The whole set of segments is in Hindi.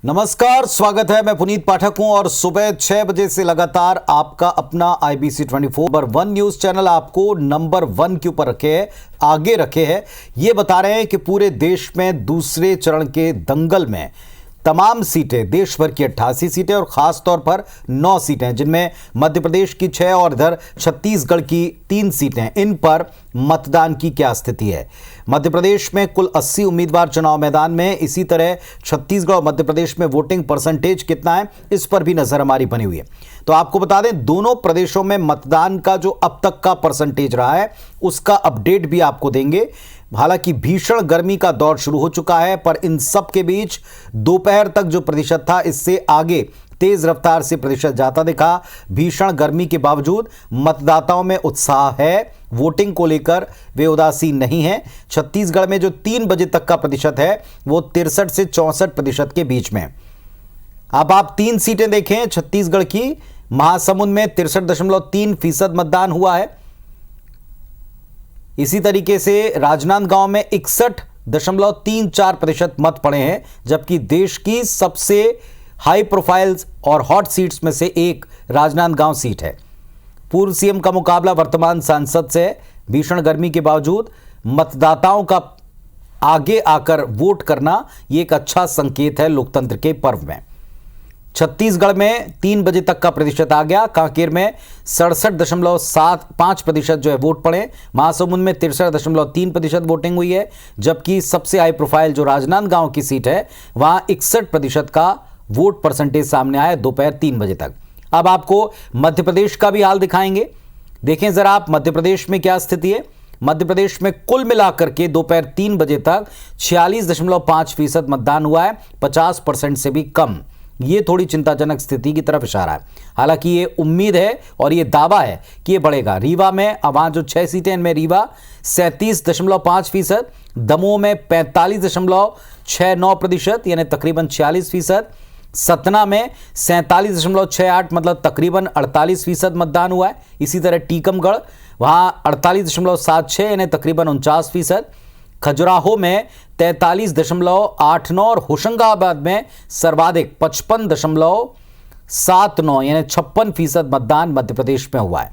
नमस्कार, स्वागत है। मैं पुनीत पाठक हूं और सुबह 6 बजे से लगातार आपका अपना IBC 24 पर 1 न्यूज चैनल आपको नंबर 1 के ऊपर आगे रखे हैं। ये बता रहे हैं कि पूरे देश में दूसरे चरण के दंगल में तमाम सीटें, देश भर की 88 सीटें और खास तौर पर 9 सीटें, जिनमें मध्य प्रदेश की 6 और इधर छत्तीसगढ़ की 3 सीटें, इन पर मतदान की क्या स्थिति है। मध्य प्रदेश में कुल 80 उम्मीदवार चुनाव मैदान में, इसी तरह छत्तीसगढ़ और मध्य प्रदेश में वोटिंग परसेंटेज कितना है, इस पर भी नजर हमारी बनी हुई है। तो आपको बता दें, दोनों प्रदेशों में मतदान का जो अब तक का परसेंटेज रहा है उसका अपडेट भी आपको देंगे। हालांकि भीषण गर्मी का दौर शुरू हो चुका है, पर इन सब के बीच दोपहर तक जो प्रतिशत था, इससे आगे तेज रफ्तार से प्रतिशत जाता दिखा। भीषण गर्मी के बावजूद मतदाताओं में उत्साह है, वोटिंग को लेकर वे उदासीन नहीं हैं। छत्तीसगढ़ में जो 3 बजे तक का प्रतिशत है वो 63 से 64% के बीच में। अब आप 3 सीटें देखें छत्तीसगढ़ की। महासमुंद में 63.3% मतदान हुआ है। इसी तरीके से राजनांदगांव में 61.34% मत पड़े हैं, जबकि देश की सबसे हाई प्रोफाइल्स और हॉट सीट्स में से एक राजनांदगांव सीट है। पूर्व सीएम का मुकाबला वर्तमान सांसद से है। भीषण गर्मी के बावजूद मतदाताओं का आगे आकर वोट करना ये एक अच्छा संकेत है लोकतंत्र के पर्व में। छत्तीसगढ़ में 3 बजे तक का प्रतिशत आ गया। कांकेर में 67.75% जो है वोट पड़े। महासमुंद में 63.3% वोटिंग हुई है, जबकि सबसे हाई प्रोफाइल जो राजनांदगांव की सीट है वहां 61% का वोट परसेंटेज सामने आया दोपहर 3 बजे तक। अब आपको मध्य प्रदेश का भी हाल दिखाएंगे। देखें जरा आप मध्य प्रदेश में क्या स्थिति है। मध्य प्रदेश में कुल मिलाकर के दोपहर 3 बजे तक 46.5% मतदान हुआ है, 50% से भी कम। ये थोड़ी चिंताजनक स्थिति की तरफ इशारा है। हालांकि ये उम्मीद है और ये दावा है कि ये बढ़ेगा। रीवा में वहां जो 6 सीटें, इनमें रीवा 37.5%, दमोह में 45.69% यानी तकरीबन 46%, सतना में 47.68 मतलब तकरीबन 48% मतदान हुआ है। इसी तरह टीकमगढ़ वहां 48.76 यानी तकरीबन 49%, खजुराहो में 43.89 और होशंगाबाद में सर्वाधिक 55.79 यानी 56% मतदान मध्य प्रदेश में हुआ है।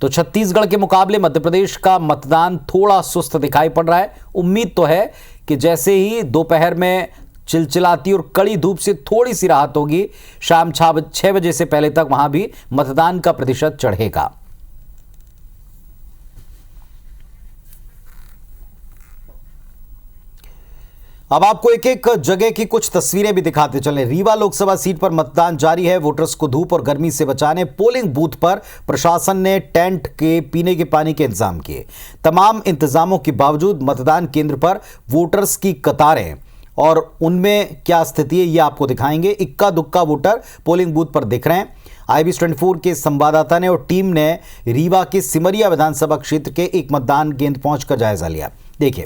तो छत्तीसगढ़ के मुकाबले मध्य प्रदेश का मतदान थोड़ा सुस्त दिखाई पड़ रहा है। उम्मीद तो है कि जैसे ही दोपहर में चिलचिलाती और कड़ी धूप से थोड़ी सी राहत होगी, शाम 6 बजे से पहले तक वहां भी मतदान का प्रतिशत चढ़ेगा। अब आपको एक एक जगह की कुछ तस्वीरें भी दिखाते चले। रीवा लोकसभा सीट पर मतदान जारी है। वोटर्स को धूप और गर्मी से बचाने पोलिंग बूथ पर प्रशासन ने टेंट के पीने के पानी के इंतजाम किए। तमाम इंतजामों के बावजूद मतदान केंद्र पर वोटर्स की कतारें और उनमें क्या स्थिति है ये आपको दिखाएंगे। इक्का दुक्का वोटर पोलिंग बूथ पर दिख रहे हैं। IBC 24 के संवाददाता ने और टीम ने रीवा के सिमरिया विधानसभा क्षेत्र के एक मतदान केंद्र पहुंचकर जायजा लिया। देखिए,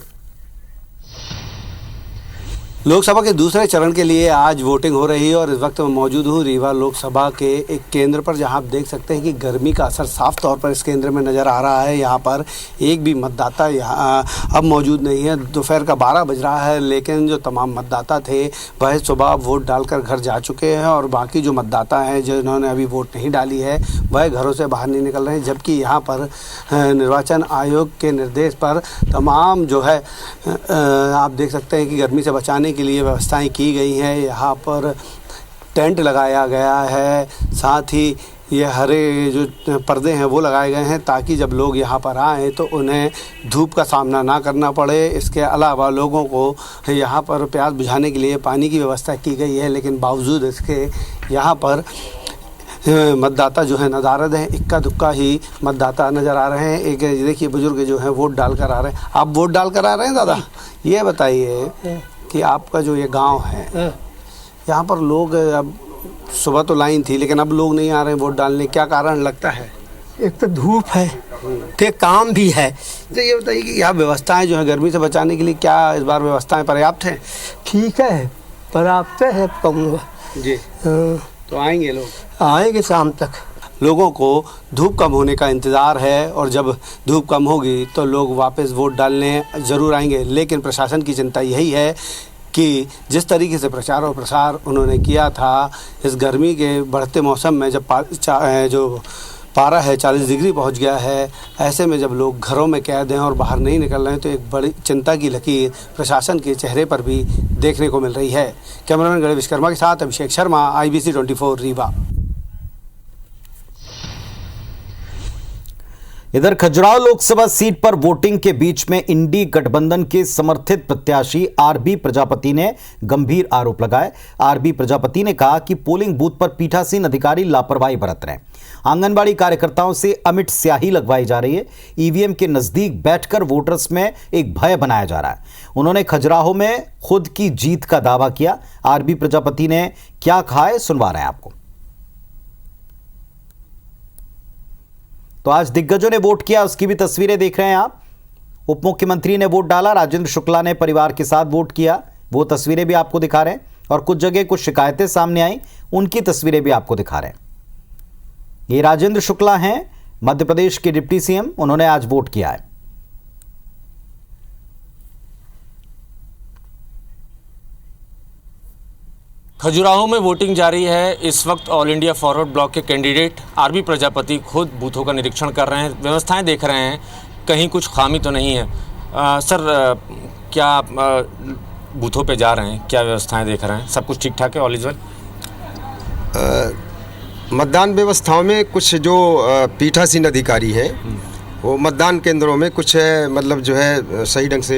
लोकसभा के दूसरे चरण के लिए आज वोटिंग हो रही है और इस वक्त मैं मौजूद हूँ रीवा लोकसभा के एक केंद्र पर, जहाँ आप देख सकते हैं कि गर्मी का असर साफ तौर पर इस केंद्र में नज़र आ रहा है। यहाँ पर एक भी मतदाता यहाँ अब मौजूद नहीं है। दोपहर का 12 बज रहा है, लेकिन जो तमाम मतदाता थे वह सुबह वोट डालकर घर जा चुके हैं और बाकी जो मतदाता हैं जिन्होंने अभी वोट नहीं डाली है वह घरों से बाहर नहीं निकल रहे हैं। जबकि यहाँ पर निर्वाचन आयोग के निर्देश पर तमाम जो है आप देख सकते हैं कि गर्मी से बचाने के लिए व्यवस्थाएं की गई हैं। यहाँ पर टेंट लगाया गया है, साथ ही ये हरे जो पर्दे हैं वो लगाए गए हैं ताकि जब लोग यहाँ पर आएँ तो उन्हें धूप का सामना ना करना पड़े। इसके अलावा लोगों को यहाँ पर प्यास बुझाने के लिए पानी की व्यवस्था की गई है, लेकिन बावजूद इसके यहाँ पर मतदाता जो है नदारद हैं। इक्का दुक्का ही मतदाता नज़र आ रहे हैं। एक देखिए बुजुर्ग जो हैं वोट डाल कर आ रहे हैं। आप वोट डाल कर आ रहे हैं दादा? ये बताइए कि आपका जो ये गांव है, यहाँ पर लोग, अब सुबह तो लाइन थी लेकिन अब लोग नहीं आ रहे हैं वोट डालने, क्या कारण लगता है? एक तो धूप है, फिर काम भी है। तो ये बताइए कि यहाँ व्यवस्थाएं जो है गर्मी से बचाने के लिए, क्या इस बार व्यवस्थाएं पर्याप्त हैं? ठीक है, पर्याप्त है, कम जी। तो आएंगे लोग? आएंगे शाम तक। लोगों को धूप कम होने का इंतज़ार है और जब धूप कम होगी तो लोग वापस वोट डालने ज़रूर आएंगे। लेकिन प्रशासन की चिंता यही है कि जिस तरीके से प्रचार और प्रसार उन्होंने किया था इस गर्मी के बढ़ते मौसम में, जब जो पारा है 40 डिग्री पहुंच गया है, ऐसे में जब लोग घरों में कैद हैं और बाहर नहीं निकल रहे हैं, तो एक बड़ी चिंता की लकीर प्रशासन के चेहरे पर भी देखने को मिल रही है। कैमरामैन गणेश विश्वकर्मा के साथ अभिषेक शर्मा, IBC 24 रीवा। इधर खजुराहो लोकसभा सीट पर वोटिंग के बीच में इंडी गठबंधन के समर्थित प्रत्याशी आरबी प्रजापति ने गंभीर आरोप लगाए। आरबी प्रजापति ने कहा कि पोलिंग बूथ पर पीठासीन अधिकारी लापरवाही बरत रहे हैं। आंगनबाड़ी कार्यकर्ताओं से अमिट स्याही लगवाई जा रही है। ईवीएम के नजदीक बैठकर वोटर्स में एक भय बनाया जा रहा है। उन्होंने खजुराहो में खुद की जीत का दावा किया। आरबी प्रजापति ने क्या कहा है, सुनवा रहे हैं आपको। तो आज दिग्गजों ने वोट किया, उसकी भी तस्वीरें देख रहे हैं आप। उप मुख्यमंत्री ने वोट डाला, राजेंद्र शुक्ला ने परिवार के साथ वोट किया, वो तस्वीरें भी आपको दिखा रहे हैं। और कुछ जगह कुछ शिकायतें सामने आई, उनकी तस्वीरें भी आपको दिखा रहे हैं। ये राजेंद्र शुक्ला हैं, मध्य प्रदेश के डिप्टी सीएम, उन्होंने आज वोट किया है। खजुराहो में वोटिंग जारी है। इस वक्त ऑल इंडिया फॉरवर्ड ब्लॉक के कैंडिडेट आरबी प्रजापति खुद बूथों का निरीक्षण कर रहे हैं, व्यवस्थाएं देख रहे हैं, कहीं कुछ खामी तो नहीं है। सर, क्या आप बूथों पे जा रहे हैं, क्या व्यवस्थाएं देख रहे हैं, सब कुछ ठीक ठाक है, ऑल इज वेल? मतदान व्यवस्थाओं में कुछ जो पीठासीन अधिकारी हैं वो मतदान केंद्रों में कुछ मतलब जो है सही ढंग से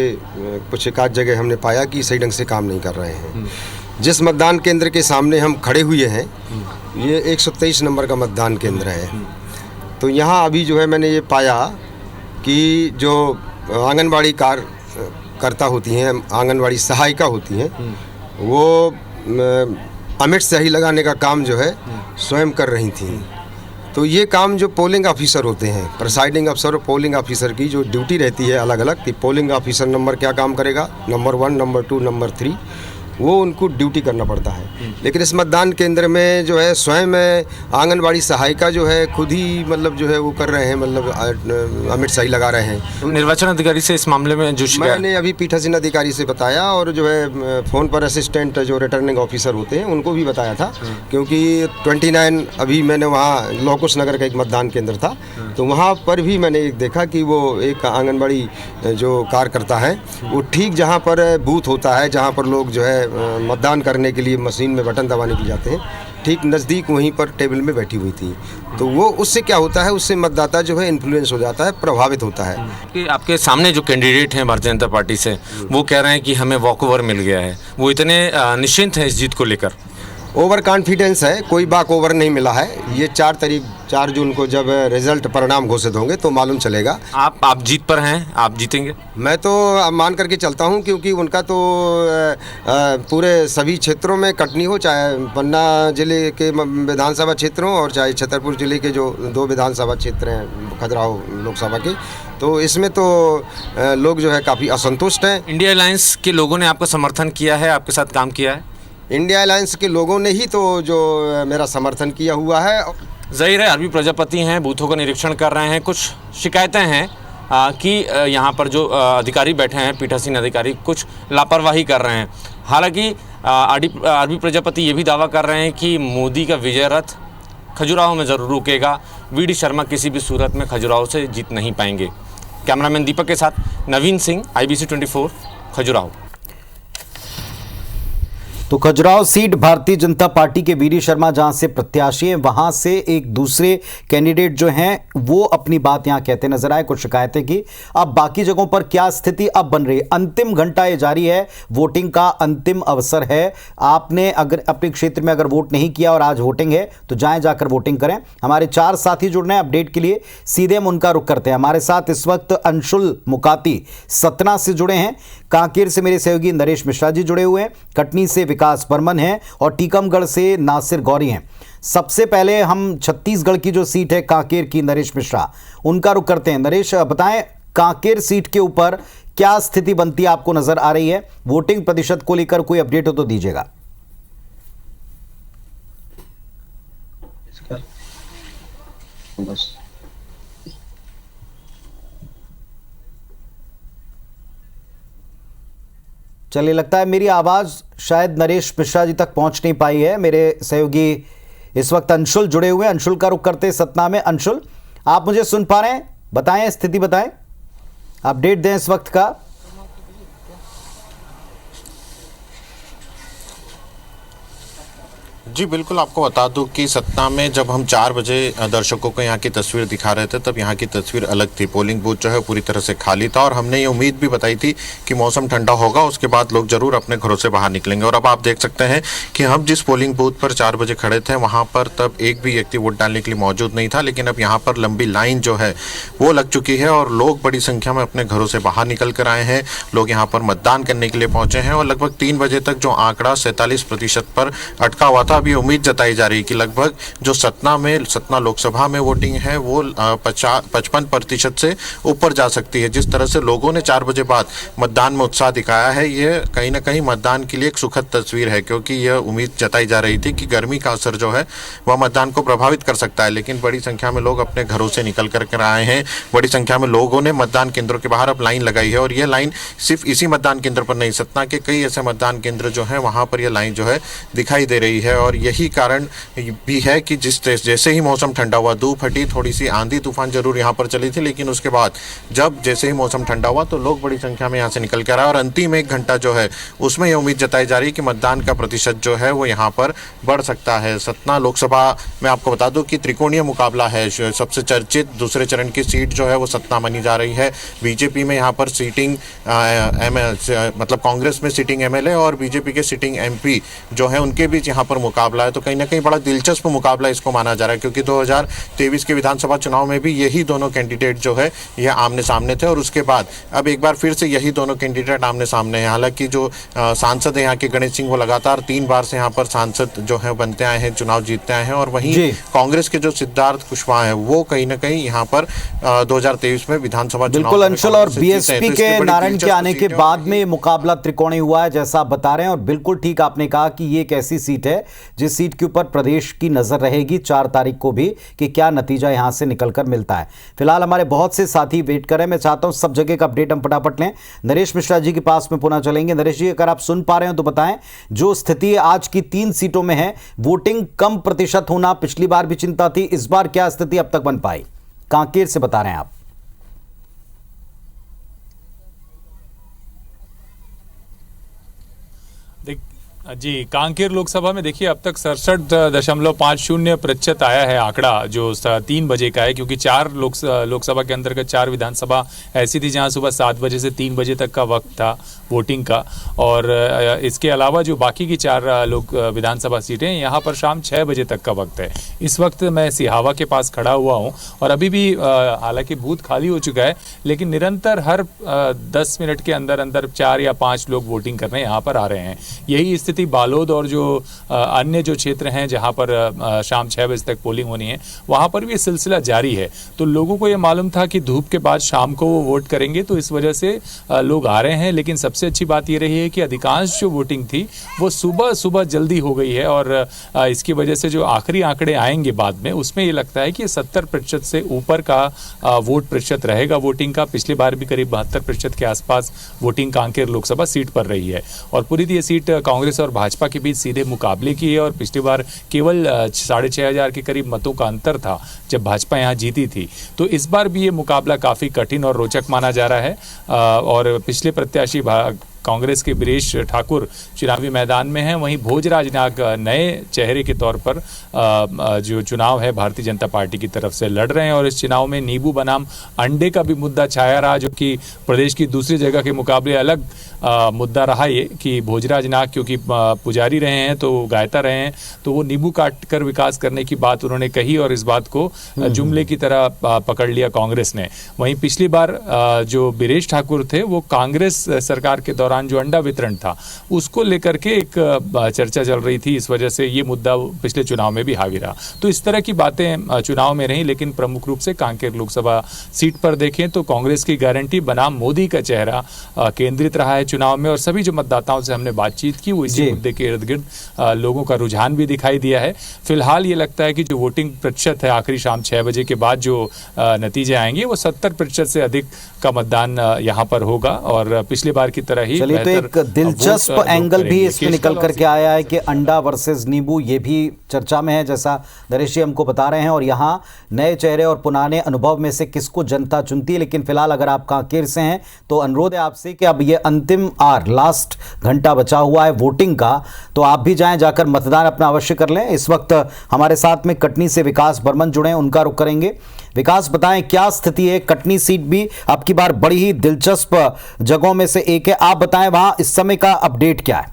कुछ एक आध जगह हमने पाया कि सही ढंग से काम नहीं कर रहे हैं। जिस मतदान केंद्र के सामने हम खड़े हुए हैं ये 123 नंबर का मतदान केंद्र है। तो यहाँ अभी जो है मैंने ये पाया कि जो आंगनबाड़ी कार्यकर्ता होती हैं, आंगनबाड़ी सहायिका होती हैं, वो अमिट स्याही लगाने का काम जो है स्वयं कर रही थी। तो ये काम जो पोलिंग ऑफिसर होते हैं, प्रिसाइडिंग अफसर और पोलिंग ऑफिसर की जो ड्यूटी रहती है अलग अलग, कि पोलिंग ऑफिसर नंबर क्या काम करेगा, नंबर 1, नंबर 2, नंबर 3, वो उनको ड्यूटी करना पड़ता है। लेकिन इस मतदान केंद्र में जो है स्वयं आंगनबाड़ी सहायिका जो है खुद ही मतलब जो है वो कर रहे हैं, मतलब अमिट स्याही लगा रहे हैं। निर्वाचन अधिकारी से इस मामले में जो मैंने अभी पीठासीन अधिकारी से बताया और जो है फ़ोन पर असिस्टेंट जो रिटर्निंग ऑफिसर होते हैं उनको भी बताया था, क्योंकि 29 अभी मैंने वहाँ लोकुश नगर का एक मतदान केंद्र था, तो वहाँ पर भी मैंने एक देखा कि वो एक आंगनबाड़ी जो कार्यकर्ता है वो ठीक जहाँ पर बूथ होता है, जहाँ पर लोग जो है मतदान करने के लिए मशीन में बटन दबाने के लिए जाते हैं, ठीक नज़दीक वहीं पर टेबल में बैठी हुई थी। तो वो उससे क्या होता है, उससे मतदाता जो है इन्फ्लुएंस हो जाता है, प्रभावित होता है। कि आपके सामने जो कैंडिडेट हैं भारतीय जनता पार्टी से, वो कह रहे हैं कि हमें वॉकओवर मिल गया है, वो इतने निश्चिंत हैं इस जीत को लेकर? ओवर कॉन्फिडेंस है, कोई बाक ओवर नहीं मिला है। ये 4 जून को जब रिजल्ट परिणाम घोषित होंगे तो मालूम चलेगा। आप जीत पर हैं, आप जीतेंगे? मैं तो मान करके चलता हूं, क्योंकि उनका तो पूरे सभी क्षेत्रों में कटनी हो, चाहे पन्ना जिले के विधानसभा क्षेत्रों और चाहे छतरपुर जिले के जो 2 विधानसभा क्षेत्र हैं खजुराहो लोकसभा के, तो इसमें तो लोग जो है काफ़ी असंतुष्ट हैं। इंडिया अलायंस के लोगों ने आपका समर्थन किया है, आपके साथ काम किया है? इंडिया अलायंस के लोगों ने ही तो जो मेरा समर्थन किया हुआ है। ज़ाहिर है आरबी प्रजापति हैं, बूथों का निरीक्षण कर रहे हैं। कुछ शिकायतें हैं कि यहाँ पर जो अधिकारी बैठे हैं, पीठासीन अधिकारी, कुछ लापरवाही कर रहे हैं। हालांकि आरबी प्रजापति ये भी दावा कर रहे हैं कि मोदी का विजय रथ खजुराहो में ज़रूर रुकेगा। वीडी शर्मा किसी भी सूरत में खजुराहो से जीत नहीं पाएंगे। कैमरामैन दीपक के साथ नवीन सिंह, IBC 24 खजुराहो। तो खजुराहो सीट भारतीय जनता पार्टी के वीडी शर्मा जहां से प्रत्याशी हैं, वहां से एक दूसरे कैंडिडेट जो हैं वो अपनी बात यहां कहते नजर आए, कुछ शिकायतें की। अब बाकी जगहों पर क्या स्थिति अब बन रही है, अंतिम घंटा ये जारी है, वोटिंग का अंतिम अवसर है। आपने अगर अपने क्षेत्र में अगर वोट नहीं किया और आज वोटिंग है तो जाएं, जाकर वोटिंग करें। हमारे 4 साथी जुड़ रहे हैं अपडेट के लिए, सीधे हम उनका रुख करते हैं। हमारे साथ इस वक्त अंशुल मुकाती सतना से जुड़े हैं, कांकेर से मेरे सहयोगी नरेश मिश्रा जी जुड़े हुए हैं, कटनी से विकास बर्मन हैं और टीकमगढ़ से नासिर गौरी हैं। सबसे पहले हम छत्तीसगढ़ की जो सीट है कांकेर की, नरेश मिश्रा, उनका रुख करते हैं। नरेश, बताएं कांकेर सीट के ऊपर क्या स्थिति बनती है आपको नजर आ रही है? वोटिंग प्रतिशत को लेकर कोई अपडेट हो तो दीजिएगा। चलिए, लगता है मेरी आवाज़ शायद नरेश मिश्रा जी तक पहुंच नहीं पाई है। मेरे सहयोगी इस वक्त अंशुल जुड़े हुए हैं। अंशुल का रुख करते सतना में। अंशुल, आप मुझे सुन पा रहे हैं? बताएं, स्थिति बताएं, अपडेट दें इस वक्त का। जी बिल्कुल, आपको बता दूं कि सतना में जब हम 4 बजे दर्शकों को यहाँ की तस्वीर दिखा रहे थे तब यहाँ की तस्वीर अलग थी। पोलिंग बूथ जो है पूरी तरह से खाली था और हमने ये उम्मीद भी बताई थी कि मौसम ठंडा होगा, उसके बाद लोग जरूर अपने घरों से बाहर निकलेंगे। और अब आप देख सकते हैं कि हम जिस पोलिंग बूथ पर 4 बजे खड़े थे वहाँ पर तब एक भी व्यक्ति वोट डालने के लिए मौजूद नहीं था, लेकिन अब यहाँ पर लंबी लाइन जो है वो लग चुकी है और लोग बड़ी संख्या में अपने घरों से बाहर निकल कर आए हैं। लोग यहाँ पर मतदान करने के लिए पहुंचे हैं और लगभग 3 बजे तक जो आंकड़ा 47% पर अटका हुआ था, अभी उम्मीद जताई जा रही है कि लगभग जो सतना लोकसभा में वोटिंग है वो 55% से ऊपर जा सकती है। जिस तरह से लोगों ने 4 बजे बाद मतदान में उत्साह दिखाया है, ये कहीं ना कहीं मतदान के लिए एक सुखद तस्वीर है, क्योंकि यह उम्मीद जताई जा रही थी कि गर्मी का असर जो है वह मतदान को प्रभावित कर सकता है। लेकिन बड़ी संख्या में लोग अपने घरों से निकल कर आए हैं। बड़ी संख्या में लोगों ने मतदान केंद्रों के बाहर अब लाइन लगाई है और यह लाइन सिर्फ इसी मतदान केंद्र पर नहीं, सतना के कई ऐसे मतदान केंद्र जो है वहां पर यह लाइन जो है दिखाई दे रही है। और यही कारण भी है कि जैसे ही मौसम ठंडा हुआ, धूप हटी, थोड़ी सी आंधी तूफान जरूर यहाँ पर चली थी, लेकिन उसके बाद जब जैसे ही मौसम ठंडा हुआ तो लोग बड़ी संख्या में यहाँ से निकल कर आए और अंतिम 1 घंटा जो है उसमें यह उम्मीद जताई जा रही है कि मतदान का प्रतिशत जो है वो यहाँ पर बढ़ सकता है। सतना लोकसभा में आपको बता दूं कि त्रिकोणीय मुकाबला है। सबसे चर्चित दूसरे चरण की सीट जो है वो सतना मानी जा रही है। बीजेपी में यहाँ पर सीटिंग मतलब कांग्रेस में सीटिंग एमएलए और बीजेपी के सीटिंग एमपी जो है उनके बीच यहाँ पर मुकाबला है। तो कहीं ना कहीं बड़ा दिलचस्प मुकाबला इसको माना जा रहा है, क्योंकि 2023 के विधानसभा चुनाव में भी यही दोनों कैंडिडेट जो है यह आमने सामने थे और उसके बाद अब एक बार फिर से यही दोनों कैंडिडेट आमने सामने हैं। हालांकि जो सांसद है यहाँ के गणेश सिंह वो लगातार 3 बार से यहाँ पर सांसद जो है बनते आए हैं, चुनाव जीतते आए हैं और वहीं कांग्रेस के जो सिद्धार्थ कुशवाहा है वो कहीं ना कहीं यहाँ पर 2023 में विधानसभा चुनाव बिल्कुल अंशुल, और बीएसपी के नारायण के आने के बाद में मुकाबला त्रिकोणीय हुआ है जैसा आप बता रहे हैं। और बिल्कुल ठीक आपने कहा कि ये एक ऐसी सीट है जिस सीट के ऊपर प्रदेश की नजर रहेगी 4 तारीख को भी कि क्या नतीजा यहां से निकलकर मिलता है। फिलहाल हमारे बहुत से साथी वेट कर रहे हैं। मैं चाहता हूं सब जगह का अपडेट हम फटाफट लें। नरेश मिश्रा जी के पास में पुनः चलेंगे। नरेश जी, अगर आप सुन पा रहे हो तो बताएं, जो स्थिति आज की 3 सीटों में है, वोटिंग कम प्रतिशत होना पिछली बार भी चिंता थी, इस बार क्या स्थिति अब तक बन पाई? कांकेर से बता रहे हैं आप। जी, कांकेर लोकसभा में देखिए अब तक 67.50% आया है आंकड़ा, जो 3 बजे का है, क्योंकि 4 लोकसभा के अंतर्गत 4 विधानसभा ऐसी थी जहां सुबह 7 बजे से 3 बजे तक का वक्त था वोटिंग का। और इसके अलावा जो बाकी की 4 विधानसभा सीटें यहाँ पर शाम 6 बजे तक का वक्त है। इस वक्त मैं सिहावा के पास खड़ा हुआ हूँ और अभी भी हालांकि बूथ खाली हो चुका है, लेकिन निरंतर हर 10 मिनट के अंदर अंदर 4 या 5 लोग वोटिंग करने यहाँ पर आ रहे हैं। यही स्थिति बालोद और जो अन्य जो क्षेत्र हैं जहां पर शाम 6 बजे तक पोलिंग होनी है वहां पर भी सिलसिला जारी है। तो लोगों को यह मालूम था कि धूप के बाद शाम को वो वोट करेंगे, तो इस वजह से लोग आ रहे हैं। लेकिन सबसे अच्छी बात ये रही है कि अधिकांश जो वोटिंग थी वो सुबह सुबह जल्दी हो गई है और इसकी वजह से जो आखिरी आंकड़े आएंगे बाद में उसमें ये लगता है कि 70% से ऊपर का वोट प्रतिशत रहेगा वोटिंग का। पिछली बार भी करीब 72% के आसपास वोटिंग कांकेर लोकसभा सीट पर रही है और पूरी ये सीट कांग्रेस और भाजपा के बीच सीधे मुकाबले की है। और पिछली बार केवल 6,500 के करीब मतों का अंतर था जब भाजपा यहाँ जीती थी। तो इस बार भी ये मुकाबला काफ़ी कठिन और रोचक माना जा रहा है। और पिछले प्रत्याशी कांग्रेस के बृजेश ठाकुर चुनावी मैदान में हैं, वहीं भोजराज नाग नए चेहरे के तौर पर जो चुनाव है भारतीय जनता पार्टी की तरफ से लड़ रहे हैं। और इस चुनाव में नींबू बनाम अंडे का भी मुद्दा छाया रहा, जो कि प्रदेश की दूसरी जगह के मुकाबले अलग मुद्दा रहा ये कि भोजराज नाग क्योंकि पुजारी रहे हैं तो गायता रहे हैं, तो वो नींबू काट कर विकास करने की बात उन्होंने कही और इस बात को जुमले की तरह पकड़ लिया कांग्रेस ने। वहीं पिछली बार जो बृजेश ठाकुर थे वो कांग्रेस सरकार के दौरान जो अंडा वितरण था उसको लेकर के एक चर्चा चल रही थी, इस वजह से ये मुद्दा पिछले चुनाव में भी हावी रहा। तो इस तरह की बातें चुनाव में रही, लेकिन प्रमुख रूप से कांकेर लोकसभा सीट पर देखें तो कांग्रेस की गारंटी बनाम मोदी का चेहरा केंद्रित रहा है चुनाव में। और सभी जो मतदाताओं से हमने बातचीत की वो इसी मुद्दे के इर्द गिर्द लोगों का रुझान भी दिखाई दिया है। फिलहाल ये लगता है कि जो वोटिंग प्रतिशत है आखिरी शाम 6 बजे के बाद जो नतीजे आएंगे वो 70% से अधिक का मतदान यहाँ पर होगा और पिछली बार की तरह ही चलिए, तो बेहतर एक दिलचस्प वोट लोग एंगल भी करेंगे। इसमें निकल केशकाल और करके आया है कि अंडा वर्सेस नींबू, ये भी चर्चा में है, जैसा नरेश जी हमको बता रहे हैं। और यहाँ नए चेहरे और पुराने अनुभव में से किसको जनता चुनती है। लेकिन फिलहाल अगर आप कांकेर से हैं तो अनुरोध है आपसे कि अब ये अंतिम लास्ट घंटा बचा हुआ है वोटिंग का, तो आप भी जाएं, जाकर मतदान अपना अवश्य कर लें। इस वक्त हमारे साथ में कटनी से विकास बर्मन जुड़े हैं, उनका रुख करेंगे। विकास, बताएं क्या स्थिति है। कटनी सीट भी आपकी बार बड़ी ही दिलचस्प जगहों में से एक है, आप बताएं वहां इस समय का अपडेट क्या है।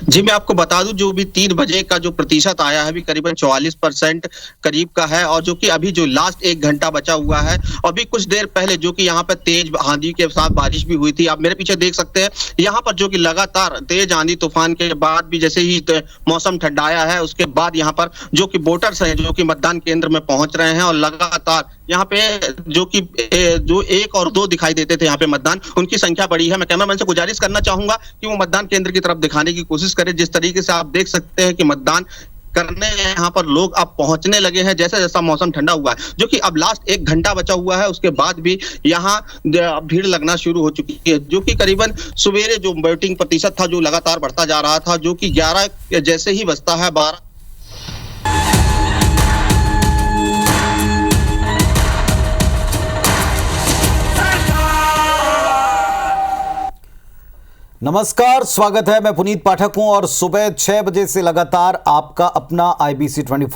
जी, मैं आपको बता दूं, जो भी 3 बजे का जो प्रतिशत आया है अभी करीबन 44% करीब का है। और जो कि अभी जो लास्ट 1 घंटा बचा हुआ है, अभी कुछ देर पहले जो कि यहाँ पर तेज आंधी के साथ बारिश भी हुई थी। आप मेरे पीछे देख सकते हैं, यहाँ पर जो कि लगातार तेज आंधी तूफान के बाद भी जैसे ही मौसम ठंडाया है, उसके बाद यहाँ पर जो कि वोटर्स हैं जो कि मतदान केंद्र में पहुंच रहे हैं। और लगातार यहाँ पे जो 1 और 2 दिखाई देते थे यहाँ पे मतदान, उनकी संख्या बढ़ी है। मैं कैमरामैन से गुजारिश करना चाहूंगा कि वो मतदान केंद्र की तरफ दिखाने की कोशिश करें। जिस तरीके से आप देख सकते हैं कि मतदान करने यहाँ पर लोग अब पहुंचने लगे हैं जैसा जैसा मौसम ठंडा हुआ है। जो कि अब लास्ट 1 घंटा बचा हुआ है, उसके बाद भी यहाँ भीड़ लगना शुरू हो चुकी है। जो कि करीबन सवेरे जो वोटिंग प्रतिशत था जो लगातार बढ़ता जा रहा था, जो कि 11 जैसे ही बजता है 12। नमस्कार, स्वागत है। मैं पुनीत पाठक हूं और सुबह 6 बजे से लगातार आपका अपना IBC 24